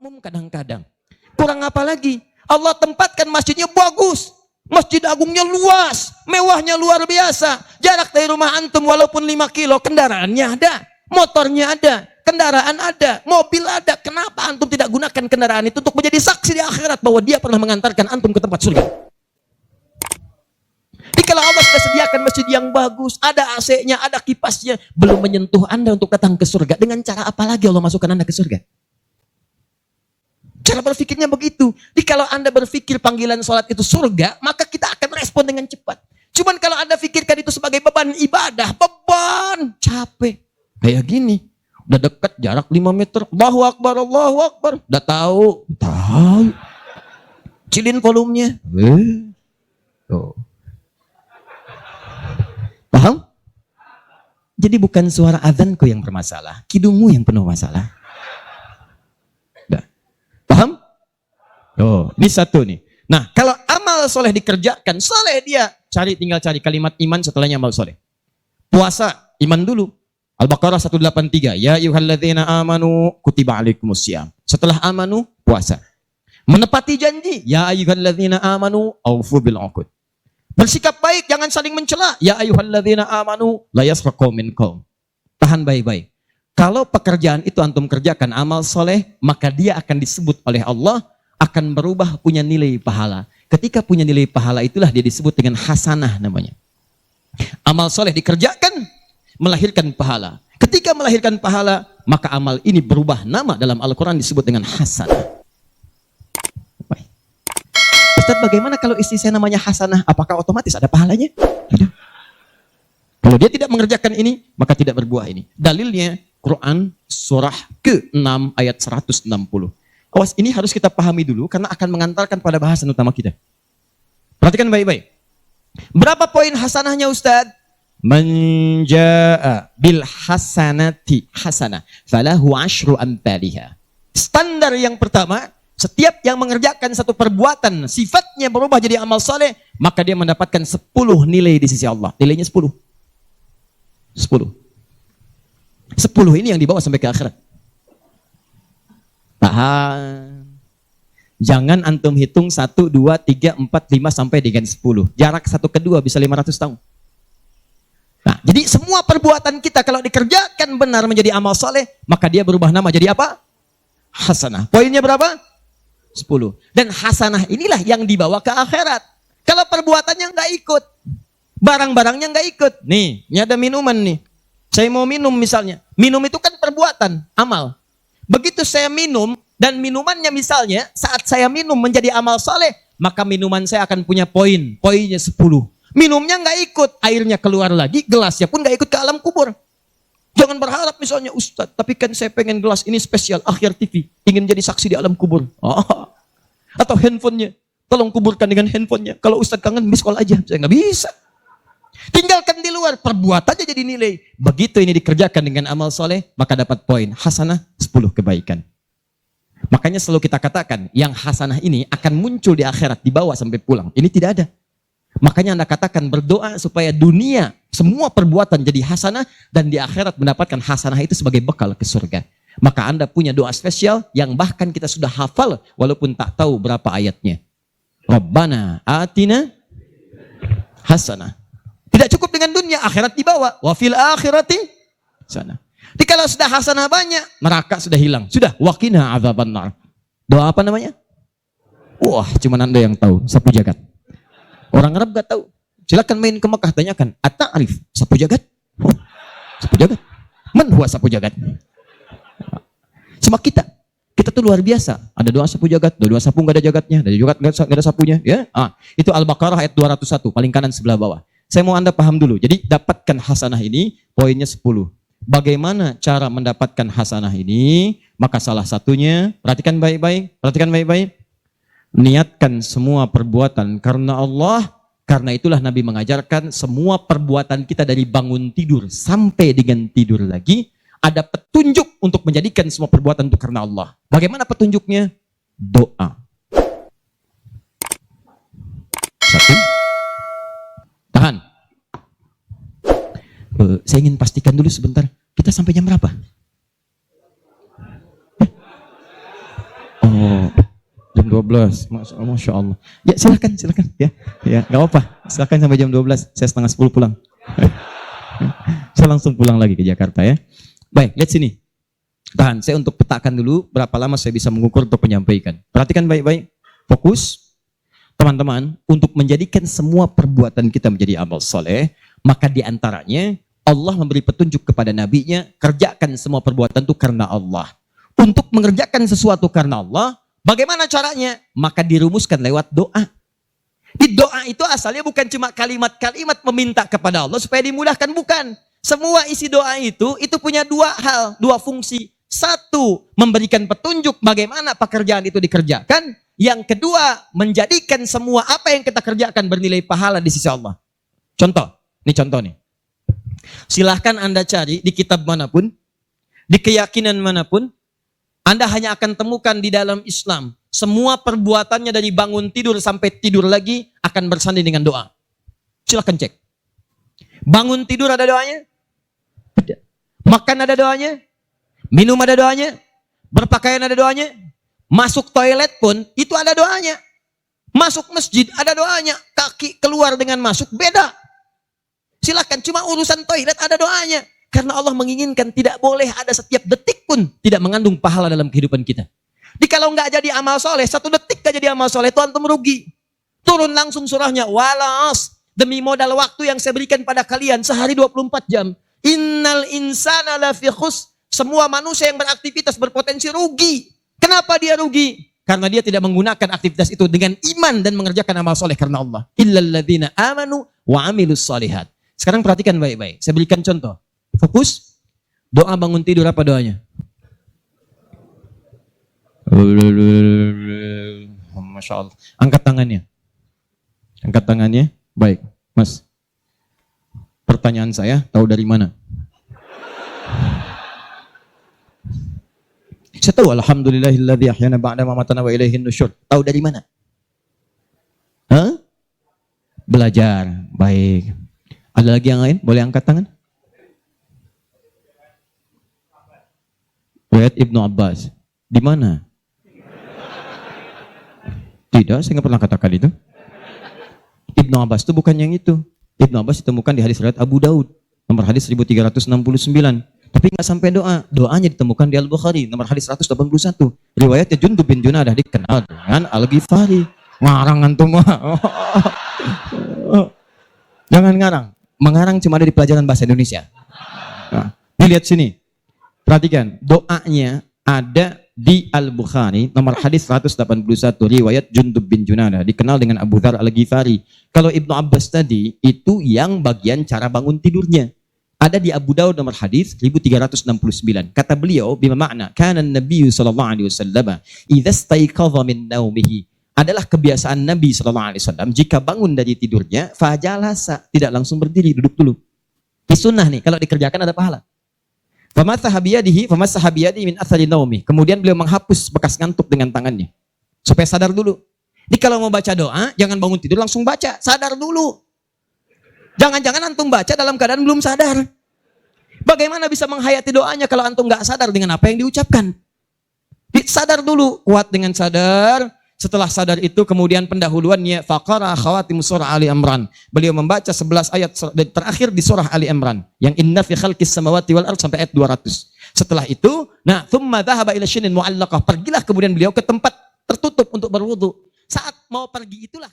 makmum kadang-kadang. Kurang apa lagi? Allah tempatkan masjidnya bagus. Masjid Agungnya luas, mewahnya luar biasa. Jarak dari rumah antum walaupun 5 kilo, kendaraannya ada, motornya ada, kendaraan ada, mobil ada. Kenapa antum tidak gunakan kendaraan itu untuk menjadi saksi di akhirat bahwa dia pernah mengantarkan antum ke tempat surga? Jadi kalau Allah sudah sediakan masjid yang bagus, ada AC-nya, ada kipasnya, belum menyentuh Anda untuk datang ke surga, dengan cara apa lagi Allah masukkan Anda ke surga? Cara berpikirnya begitu. Jadi kalau Anda berpikir panggilan sholat itu surga, maka kita akan respon dengan cepat. Cuman kalau Anda pikirkan itu sebagai beban ibadah, beban, capek. Kayak gini, udah dekat jarak 5 meter, Allahu Akbar, Allahu Akbar. Udah tahu. Cilin volumenya. Tuh. Paham? Jadi bukan suara azanku yang bermasalah, kidungmu yang penuh masalah. Paham? Oh, ini satu nih. Nah, kalau amal soleh dikerjakan, soleh dia tinggal cari kalimat iman setelahnya amal soleh. Puasa, iman dulu. Al-Baqarah 183. Ya ayyuhalladzina amanu kutiba alaikumusiyam. Setelah amanu, puasa. Menepati janji. Ya ayyuhalladzina amanu aufu bil uqud. Bersikap baik, jangan saling mencela. Ya ayyuhalladzina amanu la yasraqu minkum. Tahan baik-baik. Kalau pekerjaan itu antum kerjakan amal soleh, maka dia akan disebut oleh Allah, akan berubah punya nilai pahala. Ketika punya nilai pahala itulah dia disebut dengan hasanah namanya. Amal soleh dikerjakan, melahirkan pahala. Ketika melahirkan pahala, maka amal ini berubah nama dalam Al-Quran disebut dengan hasanah. Ustaz, bagaimana kalau istri saya namanya hasanah? Apakah otomatis ada pahalanya? Tidak. Kalau dia tidak mengerjakan ini, maka tidak berbuah ini. Dalilnya, Quran surah ke-6 ayat 160. Awas, ini harus kita pahami dulu karena akan mengantarkan pada bahasan utama kita. Perhatikan baik-baik. Berapa poin hasanahnya Ustaz? Man jaa bil hasanati hasanah falahu asyru amthaliha. Standar yang pertama, setiap yang mengerjakan satu perbuatan sifatnya berubah jadi amal saleh, maka dia mendapatkan 10 nilai di sisi Allah. Nilainya 10. 10 ini yang dibawa sampai ke akhirat. Tahan. Jangan antum hitung 1, 2, 3, 4, 5 sampai dengan 10. Jarak satu ke dua bisa 500 tahun. Nah, jadi semua perbuatan kita kalau dikerjakan benar menjadi amal soleh, maka dia berubah nama jadi apa? Hasanah. Poinnya berapa? 10. Dan hasanah inilah yang dibawa ke akhirat. Kalau perbuatannya nggak ikut, barang-barangnya nggak ikut. Nih, ini ada minuman nih. Saya mau minum misalnya. Minum itu kan perbuatan, amal. Begitu saya minum, dan minumannya misalnya, saat saya minum menjadi amal soleh, maka minuman saya akan punya poin. Poinnya 10. Minumnya nggak ikut, airnya keluar lagi, gelasnya pun nggak ikut ke alam kubur. Jangan berharap misalnya, Ustaz, tapi kan saya pengen gelas ini spesial, akhir TV. Ingin jadi saksi di alam kubur. Atau handphonenya. Tolong kuburkan dengan handphonenya. Kalau Ustaz kangen, miss call aja. Saya nggak bisa. Tinggalkan di luar, perbuatannya jadi nilai. Begitu ini dikerjakan dengan amal soleh, maka dapat poin. Hasanah 10 kebaikan. Makanya selalu kita katakan, yang hasanah ini akan muncul di akhirat, dibawa sampai pulang. Ini tidak ada. Makanya Anda katakan berdoa supaya dunia, semua perbuatan jadi hasanah, dan di akhirat mendapatkan hasanah itu sebagai bekal ke surga. Maka Anda punya doa spesial yang bahkan kita sudah hafal, walaupun tak tahu berapa ayatnya. Rabbana atina hasanah. Tidak cukup dengan dunia, akhirat dibawa. Wa fil akhirati sana. Jadi kalau sudah hasanah banyak, neraka sudah hilang. Sudah, waqina adzabannar. Doa apa namanya? Wah, cuma Anda yang tahu, sapu jagat. Orang Arab gak tahu. Silakan main ke Mekah, tanyakan. At-ta'rif, sapu jagat? Oh, sapu jagat. Man huwa sapu jagat? Sama kita tuh luar biasa. Ada doa sapu jagat, doa sapu gak ada jagatnya, ada jagat gak ada sapunya. Ya, itu Al-Baqarah ayat 201, paling kanan sebelah bawah. Saya mau Anda paham dulu. Jadi dapatkan hasanah ini, poinnya 10. Bagaimana cara mendapatkan hasanah ini? Maka salah satunya, perhatikan baik-baik. Niatkan semua perbuatan karena Allah. Karena itulah Nabi mengajarkan semua perbuatan kita dari bangun tidur sampai dengan tidur lagi. Ada petunjuk untuk menjadikan semua perbuatan itu karena Allah. Bagaimana petunjuknya? Doa. 1. Tahan. Saya ingin pastikan dulu sebentar. Kita sampai jam berapa? 12. Masya Allah. Ya silakan ya. Ya, nggak apa-apa. Silakan sampai jam 12. Saya setengah 10 pulang. Saya langsung pulang lagi ke Jakarta ya. Baik, lihat sini. Tahan, saya untuk petakan dulu berapa lama saya bisa mengukur untuk menyampaikan. Perhatikan baik-baik. Fokus. Teman-teman, untuk menjadikan semua perbuatan kita menjadi amal soleh, maka diantaranya Allah memberi petunjuk kepada nabinya, kerjakan semua perbuatan itu karena Allah. Untuk mengerjakan sesuatu karena Allah, bagaimana caranya? Maka dirumuskan lewat doa. Di doa itu asalnya bukan cuma kalimat-kalimat meminta kepada Allah supaya dimudahkan, bukan. Semua isi doa itu punya dua hal, dua fungsi. Satu, memberikan petunjuk bagaimana pekerjaan itu dikerjakan. Yang kedua, menjadikan semua apa yang kita kerjakan bernilai pahala di sisi Allah. Contoh nih. Silahkan Anda cari di kitab manapun, di keyakinan manapun, Anda hanya akan temukan di dalam Islam, semua perbuatannya dari bangun tidur sampai tidur lagi akan bersanding dengan doa. Silahkan cek. Bangun tidur ada doanya? Ada. Makan ada doanya? Minum ada doanya? Berpakaian ada doanya? Masuk toilet pun itu ada doanya. Masuk masjid ada doanya. Kaki keluar dengan masuk beda. Silahkan, cuma urusan toilet ada doanya. Karena Allah menginginkan tidak boleh ada setiap detik pun tidak mengandung pahala dalam kehidupan kita. Jadi kalau nggak jadi amal soleh, satu detik nggak jadi amal soleh, itu antum rugi. Turun langsung surahnya, walas, demi modal waktu yang saya berikan pada kalian sehari 24 jam. Innal insana lafi khus. Semua manusia yang beraktivitas berpotensi rugi. Kenapa dia rugi? Karena dia tidak menggunakan aktivitas itu dengan iman dan mengerjakan amal soleh karena Allah. Illalladzina amanu wa amilus solihat. Sekarang perhatikan baik-baik. Saya berikan contoh. Fokus. Doa bangun tidur apa doanya? Masya Allah. Angkat tangannya. Baik, Mas. Pertanyaan saya, tahu dari mana? Saya tahu, alhamdulillahilladzi ahyana ba'da ma amatana wa ilaihin nusyur. Tahu dari mana? Hah? Belajar. Baik. Ada lagi yang lain? Boleh angkat tangan? Riwayat Ibnu Abbas. Di mana? Tidak, saya nggak pernah katakan itu. Ibnu Abbas itu bukan yang itu. Ibnu Abbas ditemukan di hadis riwayat Abu Daud, nomor hadis 1369. Tapi nggak sampai doa. Doanya ditemukan di Al-Bukhari, nomor hadis 181. Riwayatnya Jundub bin Junadah dikenal dengan Al-Ghifari. Ngarang antum. Jangan ngarang. Mengarang cuma ada di pelajaran bahasa Indonesia. Nah, dilihat sini. Perhatikan, doanya ada di Al-Bukhari, nomor hadis 181, riwayat Jundub bin Junadah, dikenal dengan Abu Dzar Al-Ghifari. Kalau Ibnu Abbas tadi, itu yang bagian cara bangun tidurnya. Ada di Abu Daud nomor hadis 1369. Kata beliau, bima makna, kana Nabi sallallahu alaihi wasallam idza staiqadha min naumihi. Adalah kebiasaan Nabi sallallahu alaihi wasallam jika bangun dari tidurnya, fajalasa, tidak langsung berdiri, duduk dulu. Di sunnah nih, kalau dikerjakan ada pahala. Famassaha biyadihi min athari naumi. Kemudian beliau menghapus bekas ngantuk dengan tangannya. Supaya sadar dulu. Jadi kalau mau baca doa, jangan bangun tidur langsung baca, sadar dulu. Jangan-jangan antum baca dalam keadaan belum sadar. Bagaimana bisa menghayati doanya kalau antum nggak sadar dengan apa yang diucapkan? Sadar dulu, kuat dengan sadar. Setelah sadar itu kemudian pendahuluannya faqara khawatim surah Ali Imran. Beliau membaca 11 ayat terakhir di surah Ali Imran yang inna fi khalqis samawati wal ardh sampai ayat 200. Setelah itu, thumma dhahaba ila syinin mu'allaqah. Pergilah kemudian beliau ke tempat tertutup untuk berwudu. Saat mau pergi itulah